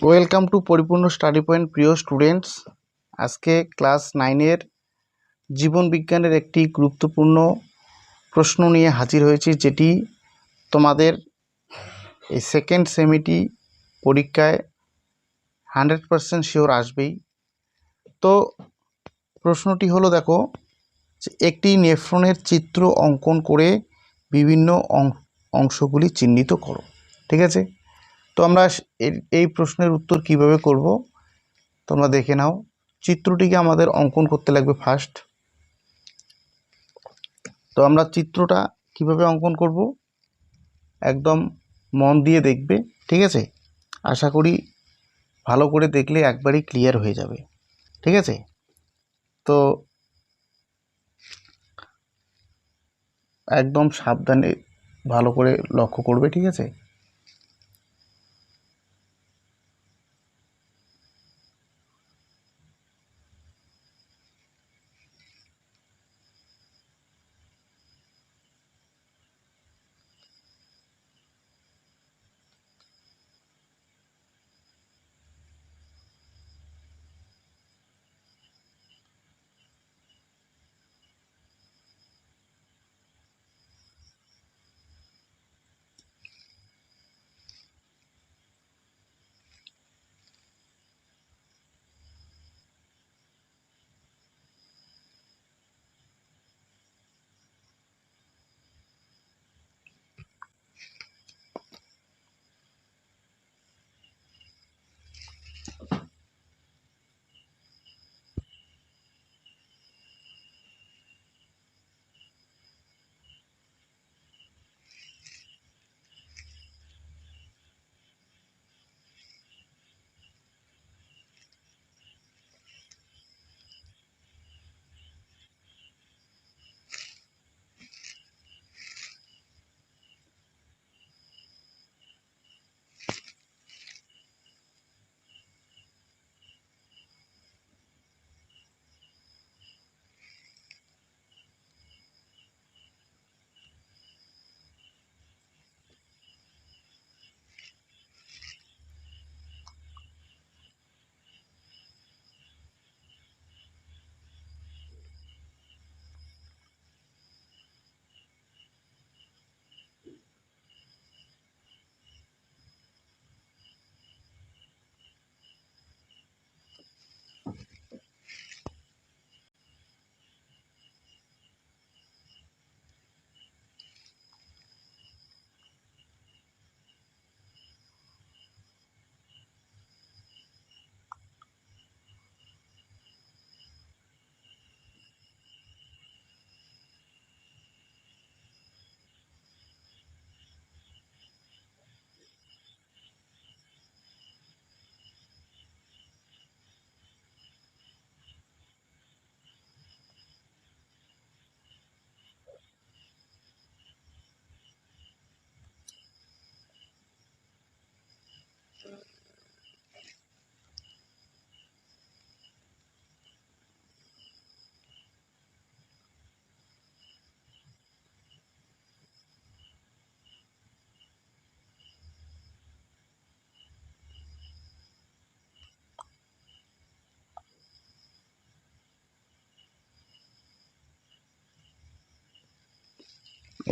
Welcome to পরিপূর্ণ study point প্রিয় students. আজকে ক্লাস 9-এর জীবন বিজ্ঞানের একটি গুরুত্বপূর্ণ প্রশ্ন নিয়ে হাজির হয়েছি, যেটি তোমাদের এই সেকেন্ড সেমিটি পরীক্ষায় 100% শিওর আসবেই। তো প্রশ্নটি হলো, দেখো, যে একটি নেফ্রনের চিত্র অঙ্কন করে বিভিন্ন অংশগুলি চিহ্নিত করো। ঠিক আছে, তো আমরা এই প্রশ্নের উত্তর কিভাবে করব তোমরা দেখে নাও। চিত্রটিকে আমাদের অঙ্কন করতে লাগবে ফার্স্ট। তো আমরা চিত্রটা কিভাবে অঙ্কন করব একদম মন দিয়ে দেখবে, ঠিক আছে? আশা করি ভালো করে দেখলে একবারই ক্লিয়ার হয়ে যাবে, ঠিক আছে? তো একদম সাবধানে ভালো করে লক্ষ্য করবে, ঠিক আছে?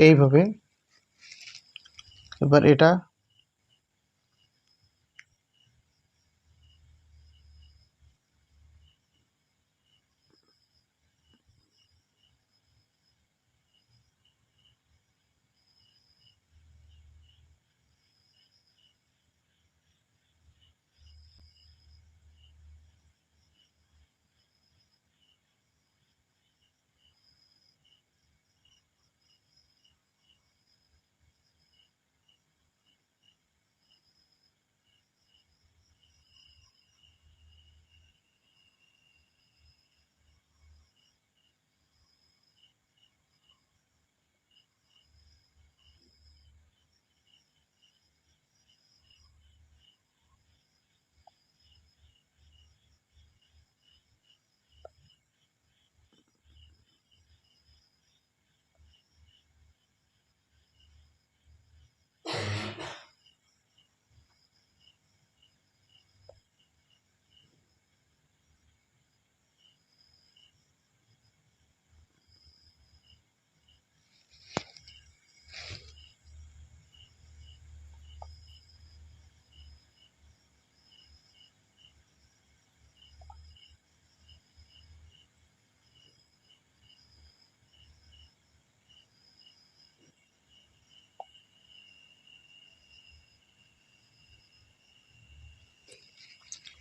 এইভাবে এবার এটা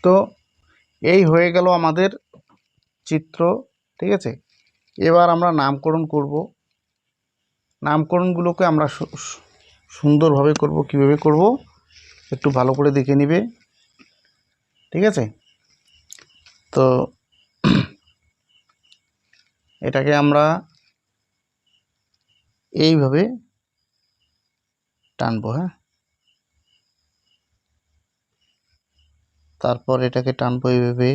তো এই হয়ে গেল আমাদের চিত্র, ঠিক আছে। এবার আমরা নামকরণ করব। নামকরণগুলোকে আমরা সুন্দরভাবে করব। কিভাবে করব একটু ভালো করে দেখে নিবে, ঠিক আছে। তো এটাকে আমরা এইভাবে টানবো, হ্যাঁ। তারপর এটাকে টানবো এইভাবে।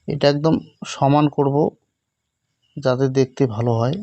এটা একদম সমান করব যাতে দেখতে ভালো হয়।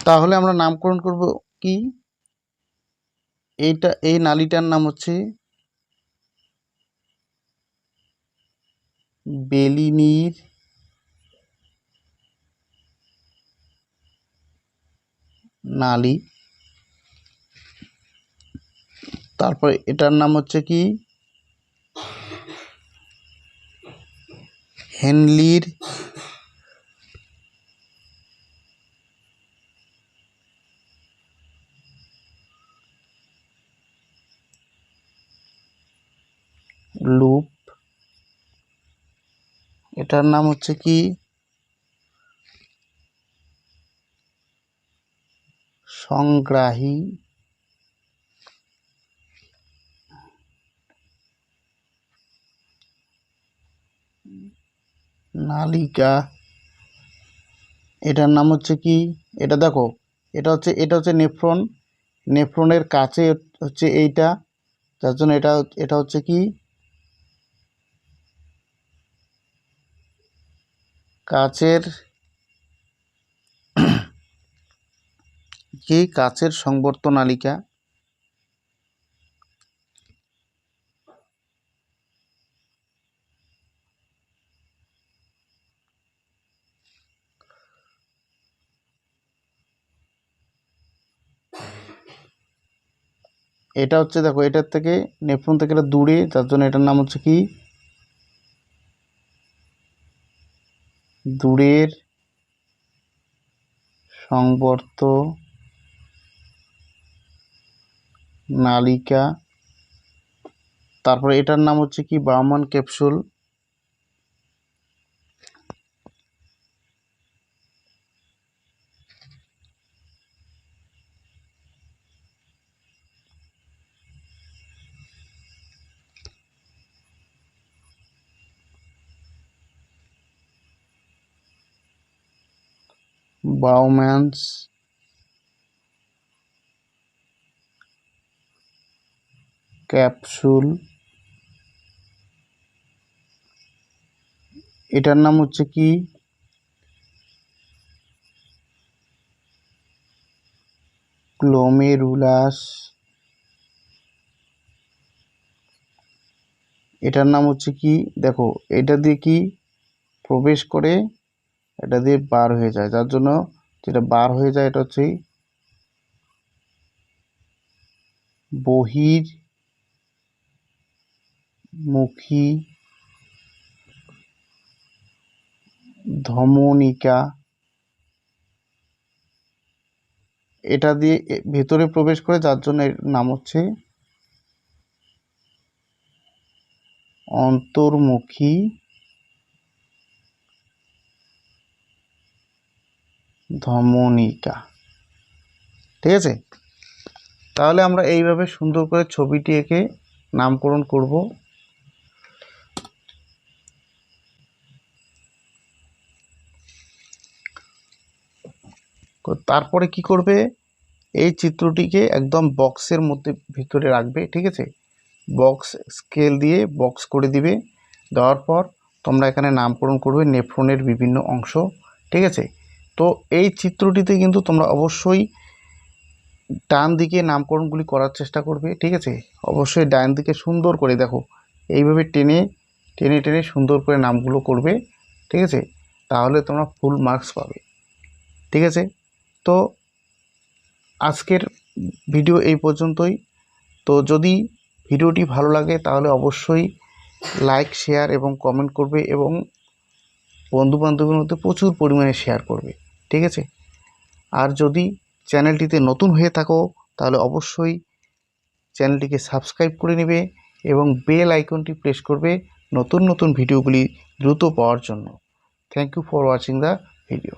তাহলে আমরা নামকরণ করব কি, এই নালীটার নাম হচ্ছে বেলিনির নালী। তারপর এটার নাম হচ্ছে কি হেনলির লুপ। এটার নাম হচ্ছে কি সংগ্রাহী নালিকা। এটার নাম হচ্ছে কি, এটা দেখো, এটা হচ্ছে নেফ্রন। নেফ্রনের কাছে হচ্ছে এইটা, যার জন্য এটা হচ্ছে কি কাচের কাচের সংবর্ত নালিকা। এটা হচ্ছে দেখো, এটার থেকে নেফ্রন থেকে এটা দূরে, যার জন্য এটার নাম হচ্ছে কি দূরের সংবর্ত নালিকা। তারপরে এটার নাম হচ্ছে কি বাউম্যান ক্যাপসুল। বাউম্যানস ক্যাপসুল। এটার নাম হচ্ছে কি গ্লোমেরুলাস এটার নাম হচ্ছে কি, দেখো এটা দিয়ে কি প্রবেশ করে এটা দিয়ে বার হয়ে যায়, যার জন্য যেটা বার হয়ে যায় এটা হচ্ছে বহির্মুখী ধমনিকা। এটা দিয়ে ভেতরে প্রবেশ করে, যার জন্য এর নাম হচ্ছে অন্তর্মুখী ধমনিকা। ঠিক আছে, তাহলে আমরা এইভাবে সুন্দর করে ছবিটি এঁকে নামকরণ করব। তারপরে কি করবে, এই চিত্রটিকে একদম বক্সের মধ্যে ভিতরে রাখবে। ঠিক আছে, বক্স স্কেল দিয়ে বক্স করে দিবে। দেওয়ার পর তোমরা এখানে নামকরণ করবে নেফ্রনের বিভিন্ন অংশ। ঠিক আছে, তো এই চিত্রটিতে কিন্তু তোমরা অবশ্যই ডান দিকে নামকরণগুলি করার চেষ্টা করবে। ঠিক আছে, অবশ্যই ডান দিকে সুন্দর করে দেখো, এইভাবে টেনে টেনে টেনে সুন্দর করে নামগুলো করবে। ঠিক আছে, তাহলে তোমরা ফুল মার্কস পাবে। ঠিক আছে, তো আজকের ভিডিও এই পর্যন্তই। তো যদি ভিডিওটি ভালো লাগে তাহলে অবশ্যই লাইক, শেয়ার এবং কমেন্ট করবে এবং বন্ধুবান্ধবের মধ্যে প্রচুর পরিমাণে শেয়ার করবে। ঠিক আছে, আর যদি চ্যানেলটিতে নতুন হয়ে থাকো তাহলে অবশ্যই চ্যানেলটিকে সাবস্ক্রাইব করে নেবে এবং বেল আইকনটি প্রেস করবে নতুন নতুন ভিডিওগুলি দ্রুত পাওয়ার জন্য। Thank you for watching the video.